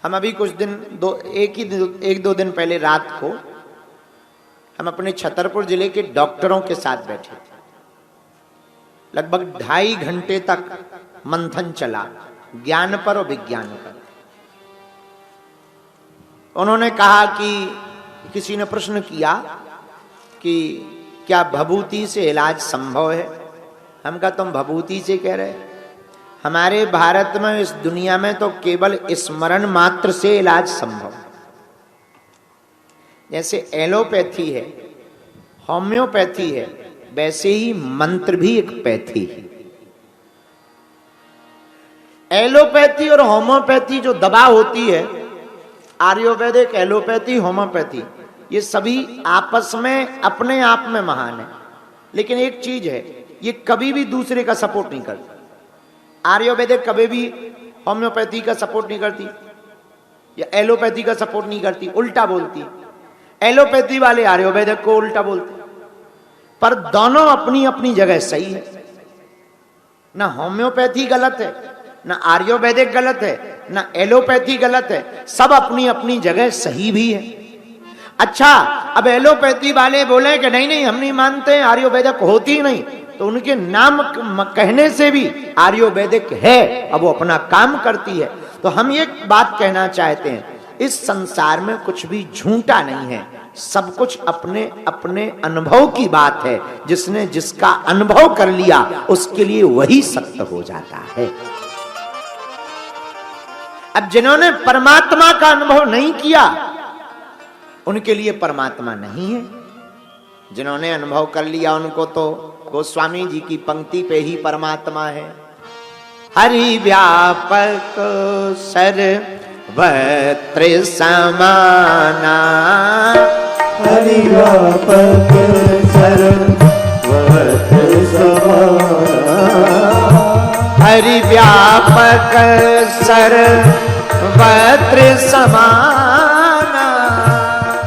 हम अभी कुछ दिन एक दो दिन पहले रात को हम अपने छतरपुर जिले के डॉक्टरों के साथ बैठे थे। लगभग 2.5 घंटे तक मंथन चला ज्ञान पर और विज्ञान पर। उन्होंने कहा कि किसी ने प्रश्न किया कि क्या भभूति से इलाज संभव है। हम कहा तुम भभूति से कह रहे, हमारे भारत में इस दुनिया में तो केवल स्मरण मात्र से इलाज संभव है। जैसे एलोपैथी है, होम्योपैथी है, वैसे ही मंत्र भी एक पैथी है। एलोपैथी और होम्योपैथी जो दवा होती है, आयुर्वेदिक, एलोपैथी, होम्योपैथी, ये सभी आपस में अपने आप में महान है। लेकिन एक चीज है, ये कभी भी दूसरे का सपोर्ट नहीं करती। आयुर्वेदिक कभी भी होम्योपैथी का सपोर्ट नहीं करती या एलोपैथी का सपोर्ट नहीं करती, उल्टा बोलती। एलोपैथी वाले आयुर्वेदिक को उल्टा बोलते, पर दोनों अपनी अपनी जगह सही है। ना होम्योपैथी गलत है, ना आयुर्वेदिक गलत है, ना एलोपैथी गलत है, सब अपनी अपनी जगह सही भी है। अच्छा, अब एलोपैथी वाले बोले कि नहीं नहीं हम नहीं मानते, आयुर्वेदिक होती ही नहीं, तो उनके नाम कहने से भी आयुर्वेदिक है, अब वो अपना काम करती है। तो हम ये बात कहना चाहते हैं, इस संसार में कुछ भी झूठा नहीं है, सब कुछ अपने अपने अनुभव की बात है। जिसने जिसका अनुभव कर लिया उसके लिए वही सत्य हो जाता है। अब जिन्होंने परमात्मा का अनुभव नहीं किया उनके लिए परमात्मा नहीं है। जिन्होंने अनुभव कर लिया उनको तो गोस्वामी जी की पंक्ति पे ही परमात्मा है। हरि व्यापक सर्वत्र समाना, हरि व्यापक सर्वत्र समाना, हरि व्यापक सर्वत्र समाना,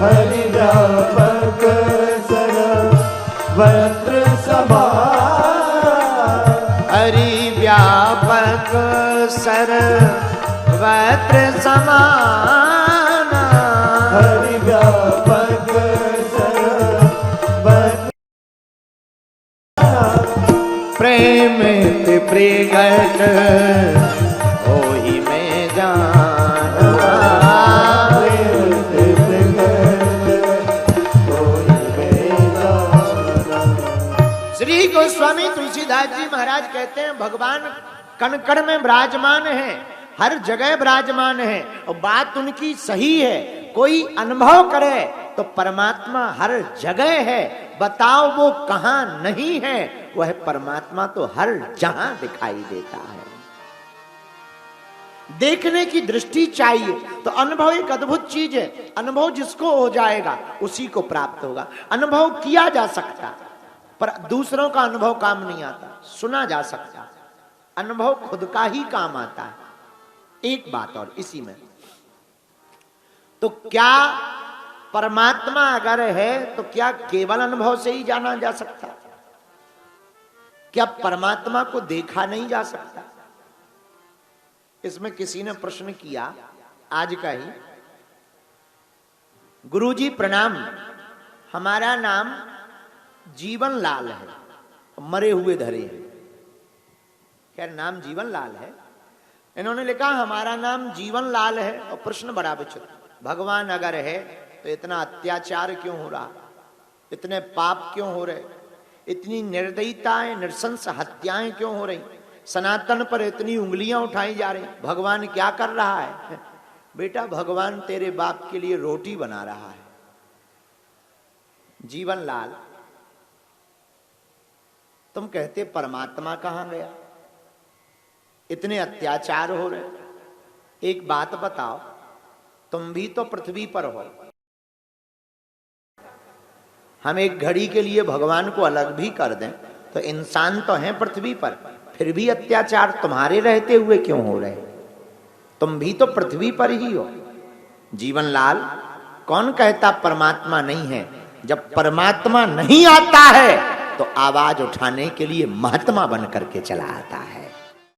हरि व्यापक सर्वत्र समाना, हरि व्यापक सर्वत्र समाना, हरि व्यापक सर्वत्र प्रेम ते प्रगट होई में जाना, प्रेम से प्रगट होई में जाना। श्री गोस्वामी तुलसीदास जी महाराज कहते हैं भगवान कण कण में विराजमान है, हर जगह विराजमान है, और बात उनकी सही है। कोई अनुभव करे तो परमात्मा हर जगह है, बताओ वो कहां नहीं है। वह परमात्मा तो हर जहां दिखाई देता है। देखने की दृष्टि चाहिए। तो अनुभव एक अद्भुत चीज है। अनुभव जिसको हो जाएगा उसी को प्राप्त होगा। अनुभव किया जा सकता पर दूसरों का अनुभव काम नहीं आता। सुना जा सकता, अनुभव खुद का ही काम आता है। एक बात और इसी में, तो क्या परमात्मा अगर है तो क्या केवल अनुभव से ही जाना जा सकता? क्या परमात्मा को देखा नहीं जा सकता? इसमें किसी ने प्रश्न किया, आज का ही, गुरुजी प्रणाम, हमारा नाम जीवन लाल है, मरे हुए धरे हैं। खैर नाम जीवन लाल है, इन्होंने लिखा हमारा नाम जीवन लाल है। और प्रश्न बड़ा विचित्र, भगवान अगर है तो इतना अत्याचार क्यों हो रहा, इतने पाप क्यों हो रहे, इतनी निर्दयताएं नृशंस हत्याएं क्यों हो रही, सनातन पर इतनी उंगलियां उठाई जा रही, भगवान क्या कर रहा है? बेटा भगवान तेरे बाप के लिए रोटी बना रहा है। जीवन लाल, तुम कहते परमात्मा कहां गया, इतने अत्याचार हो रहे, एक बात बताओ, तुम भी तो पृथ्वी पर हो। हम एक घड़ी के लिए भगवान को अलग भी कर दें तो इंसान तो हैं पृथ्वी पर, फिर भी अत्याचार तुम्हारे रहते हुए क्यों हो रहे? तुम भी तो पृथ्वी पर ही हो। जीवन लाल, कौन कहता परमात्मा नहीं है? जब परमात्मा नहीं आता है तो आवाज उठाने के लिए महात्मा बन करके चला आता है।